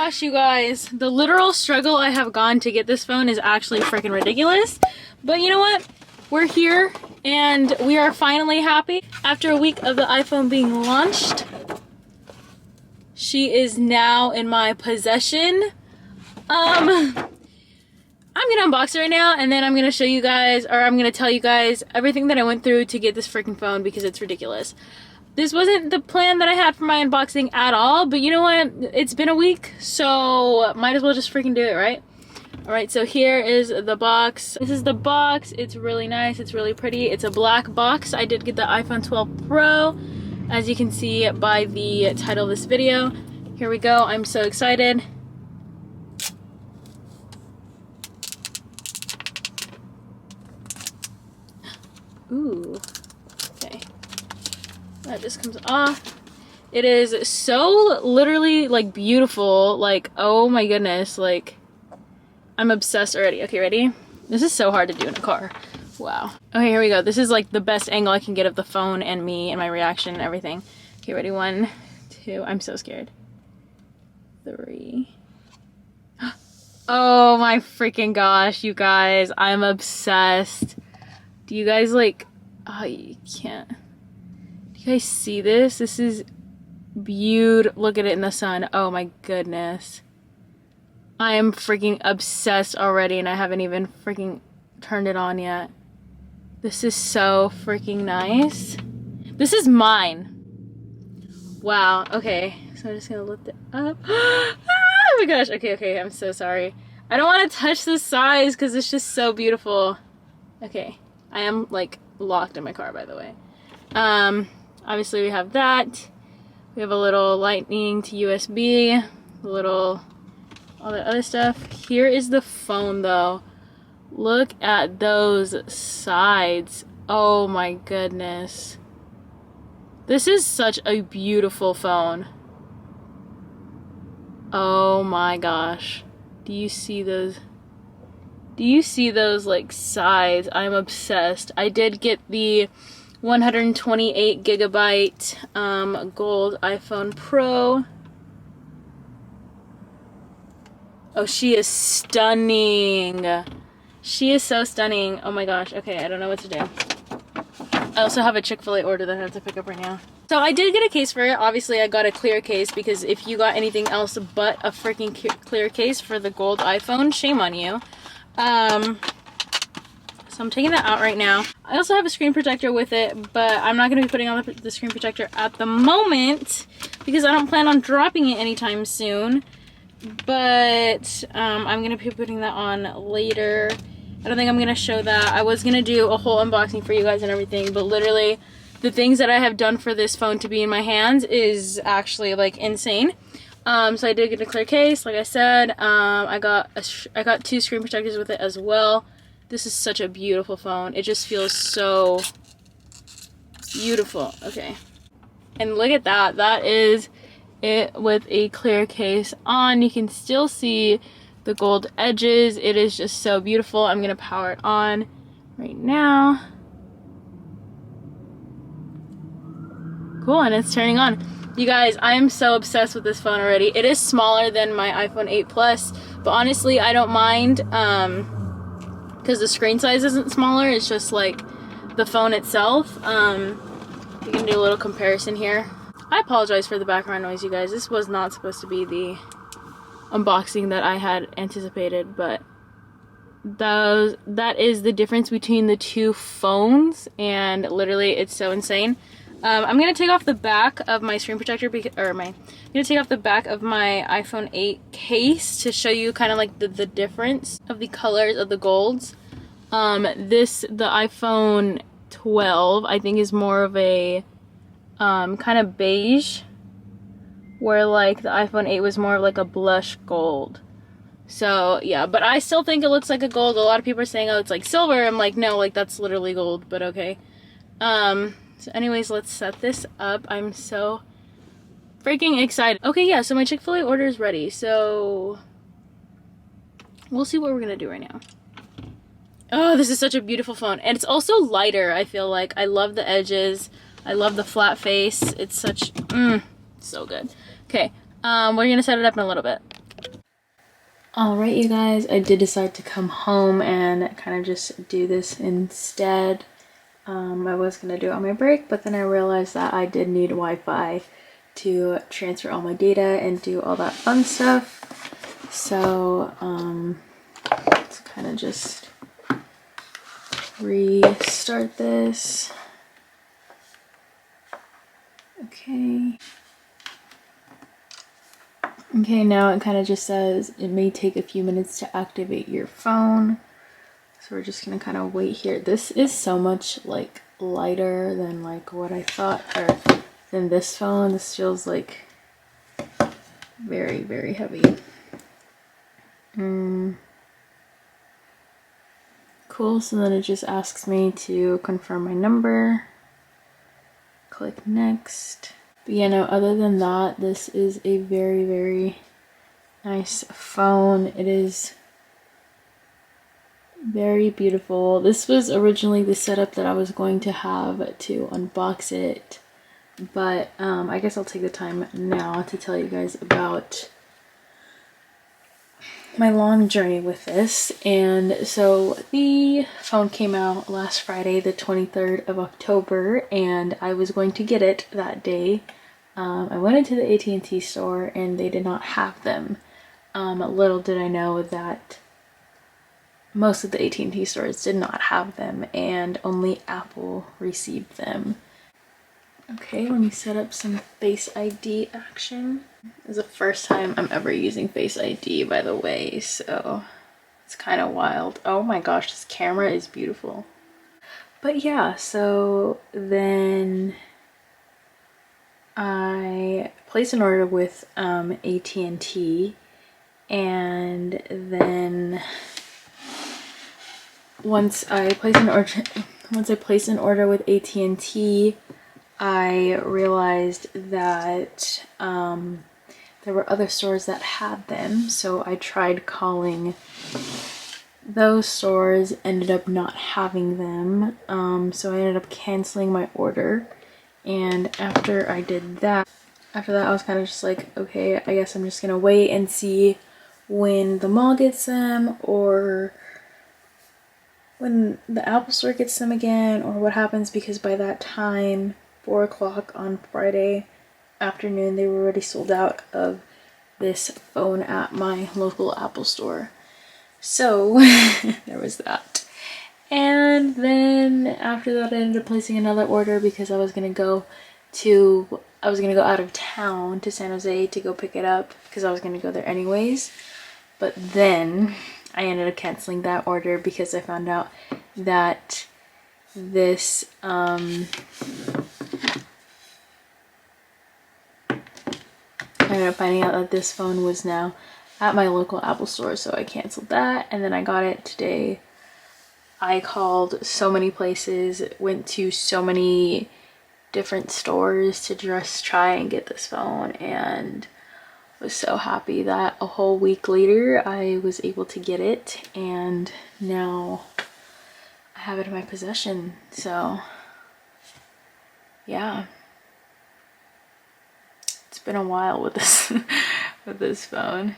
gosh, you guys, the literal struggle I have gone to get this phone is actually freaking ridiculous. But you know what? We're here and we are finally happy. After a week of the iPhone being launched, she is now in my possession. I'm gonna unbox it right now, and then I'm gonna show you guys, or I'm gonna tell you guys everything that I went through to get this freaking phone because it's ridiculous. This wasn't the plan that I had for my unboxing at all, but you know what? It's been a week, so might as well just freaking do it, right? Alright, so here is the box. This is the box. It's really nice. It's really pretty. It's a black box. I did get the iPhone 12 Pro, as you can see by the title of this video. Here we go. I'm so excited. Ooh. Okay. That just comes off. It is so literally like beautiful. Like, oh my goodness. Like, I'm obsessed already. Okay, ready? This is so hard to do in a car. Wow. Okay, here we go. This is like the best angle I can get of the phone and me and my reaction and everything. Okay, ready? 1, 2. I'm so scared. 3. Oh my freaking gosh, you guys. I'm obsessed. Do you guys like... Oh, you can't... Do you guys see this? This is beautiful. Look at it in the sun. Oh my goodness. I am freaking obsessed already, and I haven't even freaking turned it on yet. This is so freaking nice. This is mine. Wow. Okay. So I'm just gonna lift it up. Oh my gosh. Okay. I'm so sorry. I don't want to touch the size because it's just so beautiful. Okay. I am like locked in my car, by the way. Obviously we have that. We have a little lightning to USB, a little, all the other stuff. Here is the phone though. Look at those sides. Oh my goodness. This is such a beautiful phone. Oh my gosh. Do you see those? Do you see those like sides? I'm obsessed. I did get the 128 gigabyte gold iPhone Pro. Oh, she is stunning. She is so stunning. Oh my gosh. Okay, I don't know what to do. I also have a Chick-fil-A order that I have to pick up right now. So I did get a case for it. Obviously, I got a clear case because if you got anything else but a freaking clear case for the gold iPhone, shame on you. So I'm taking that out right now. I also have a screen protector with it, but I'm not going to be putting on the screen protector at the moment because I don't plan on dropping it anytime soon. But I'm going to be putting that on later. I don't think I'm going to show that. I was going to do a whole unboxing for you guys and everything, but literally the things that I have done for this phone to be in my hands is actually like insane. So I did get a clear case, like I said. I got 2 screen protectors with it as well. This is such a beautiful phone. It just feels so beautiful. Okay. And look at that. That is it with a clear case on. You can still see the gold edges. It is just so beautiful. I'm gonna power it on right now. Cool, and it's turning on. You guys, I am so obsessed with this phone already. It is smaller than my iPhone 8 Plus, but honestly, I don't mind because the screen size isn't smaller. It's just like the phone itself. We can do a little comparison here. I apologize for the background noise, you guys. This was not supposed to be the unboxing that I had anticipated, but that is the difference between the two phones, and literally it's so insane. I'm gonna take off the back of my screen protector, I'm gonna take off the back of my iPhone 8 case to show you kind of like the difference of the colors of the golds. The iPhone 12 I think is more of a kind of beige, where like the iPhone 8 was more of like a blush gold. So yeah, but I still think it looks like a gold. A lot of people are saying, oh, it's like silver. I'm like, no, like that's literally gold, but okay. So anyways, let's set this up. I'm so freaking excited. Okay, yeah, so my Chick-fil-A order is ready. So we'll see what we're gonna do right now. Oh, this is such a beautiful phone. And it's also lighter, I feel like. I love the edges. I love the flat face. It's such, so good. Okay, we're gonna set it up in a little bit. Alright, you guys, I did decide to come home and kind of just do this instead. I was gonna do it on my break, but then I realized that I did need Wi-Fi to transfer all my data and do all that fun stuff. So, let's kind of just restart this. Okay. Okay, now it kind of just says it may take a few minutes to activate your phone. So we're just gonna kind of wait here. This is so much like lighter than like what I thought, or than this phone. This feels like very, very heavy. Cool, so then it just asks me to confirm my number. Click next. But yeah, no, other than that, this is a very, very nice phone. It is very beautiful. This was originally the setup that I was going to have to unbox it, but I guess I'll take the time now to tell you guys about my long journey with this. And so the phone came out last Friday, the 23rd of October, and I was going to get it that day. I went into the AT&T store and they did not have them. Little did I know that most of the AT&T stores did not have them and only Apple received them. Okay, let me set up some Face ID action. This is the first time I'm ever using Face ID, by the way, so it's kind of wild. Oh my gosh, this camera is beautiful. But yeah, so then I placed an order with AT&T, and then once I placed an order with AT&T, I realized that there were other stores that had them, so I tried calling those stores, ended up not having them, so I ended up canceling my order. And after I did that, I was kind of just like, okay, I guess I'm just gonna wait and see when the mall gets them, or when the Apple store gets them again, or what happens, because by that time, 4 o'clock on Friday afternoon, they were already sold out of this phone at my local Apple store. So there was that. And then after that, I ended up placing another order because I was gonna go out of town to San Jose to go pick it up because I was gonna go there anyways. But then I ended up canceling that order because I found out that this I ended up finding out that this phone was now at my local Apple store, so I canceled that, and then I got it today. I called so many places, went to so many different stores to just try and get this phone, and was so happy that a whole week later I was able to get it, and now I have it in my possession. So yeah, it's been a while with this with this phone.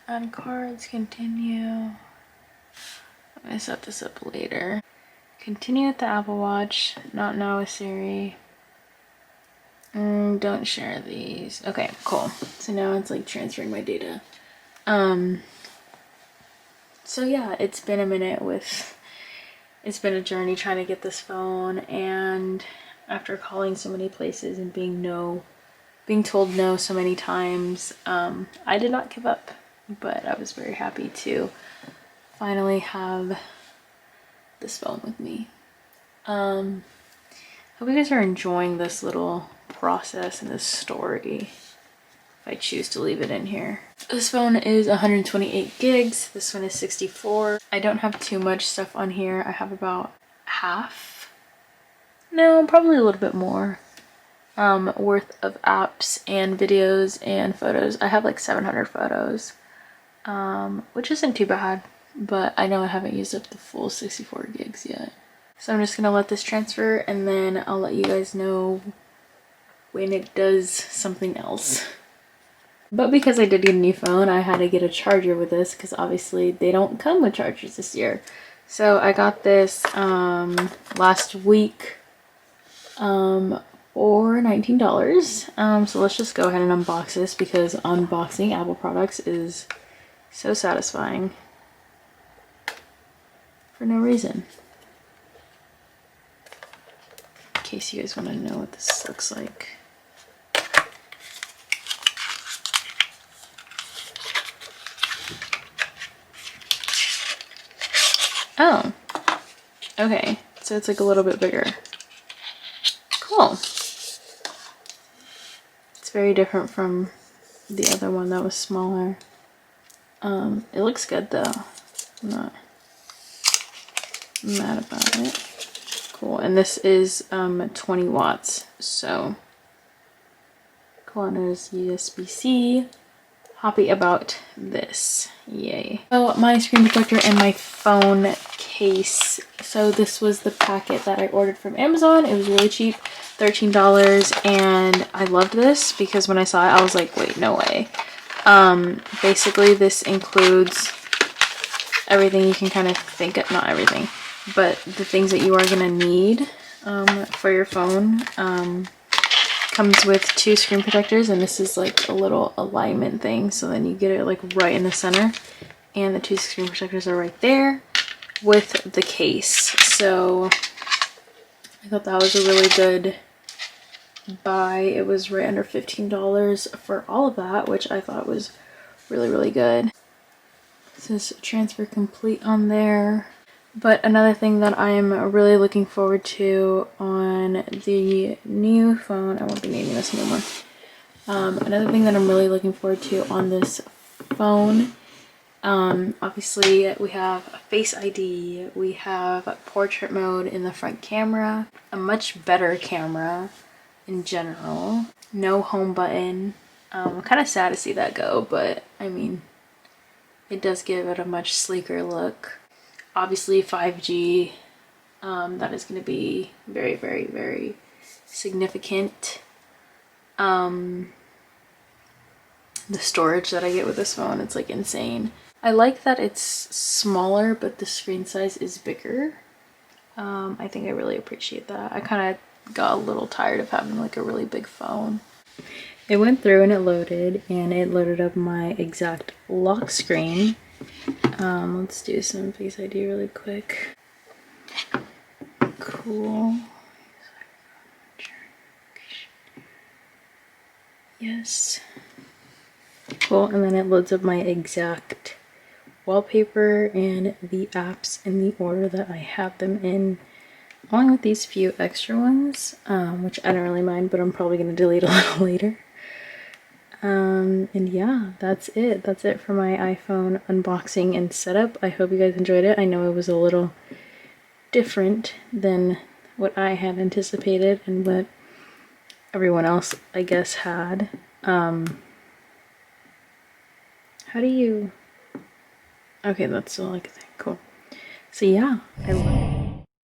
Add cards, continue. I'm gonna set this up later. Continue with the Apple Watch, not now with Siri. Don't share these. Okay, cool. So now it's like transferring my data. So yeah, it's been a minute it's been a journey trying to get this phone, and after calling so many places and being told no so many times, I did not give up, but I was very happy to finally have this phone with me. Hope you guys are enjoying this little process and this story, if I choose to leave it in here. This phone is 128 gigs, this one is 64. I don't have too much stuff on here. I have about half, no, probably a little bit more, worth of apps and videos and photos. I have like 700 photos, which isn't too bad, but I know I haven't used up the full 64 gigs yet. So I'm just gonna let this transfer, and then I'll let you guys know when it does something else. But because I did get a new phone, I had to get a charger with this because obviously they don't come with chargers this year. So I got this last week for $19. So let's just go ahead and unbox this because unboxing Apple products is so satisfying for no reason. In case you guys want to know what this looks like. Oh, okay. So it's like a little bit bigger. Cool. It's very different from the other one that was smaller. It looks good though. I'm not mad about it. Cool. And this is 20 watts. So cool. And there's USB-C. Happy about this. Yay. So my screen protector and my phone case. So this was the packet that I ordered from Amazon. It was really cheap, $13, and I loved this because when I saw it I was like, wait, no way. Basically this includes everything you can kind of think of, not everything, but the things that you are gonna need for your phone. Comes with 2 screen protectors, and this is like a little alignment thing, so then you get it like right in the center, and the 2 screen protectors are right there with the case. So I thought that was a really good buy. It was right under $15 for all of that, which I thought was really good. It says transfer complete on there. But another thing that I'm really looking forward to on the new phone, I won't be naming this anymore. Another thing that I'm really looking forward to on this phone, obviously we have Face ID, we have portrait mode in the front camera, a much better camera in general, no home button. I'm kind of sad to see that go, but I mean, it does give it a much sleeker look. Obviously 5G, that is going to be very significant. The storage that I get with this phone, it's like insane. I like that it's smaller, but the screen size is bigger. I think I really appreciate that. I kind of got a little tired of having like a really big phone. It went through and it loaded up my exact lock screen. Let's do some Face ID really quick. Cool. Yes. Cool, and then it loads up my exact wallpaper and the apps in the order that I have them in, along with these few extra ones, which I don't really mind, but I'm probably going to delete a little later. And yeah, that's it. That's it for my iPhone unboxing and setup. I hope you guys enjoyed it. I know it was a little different than what I had anticipated and what everyone else, I guess, had. How do you... Okay, that's still like a thing. Cool. So yeah, I love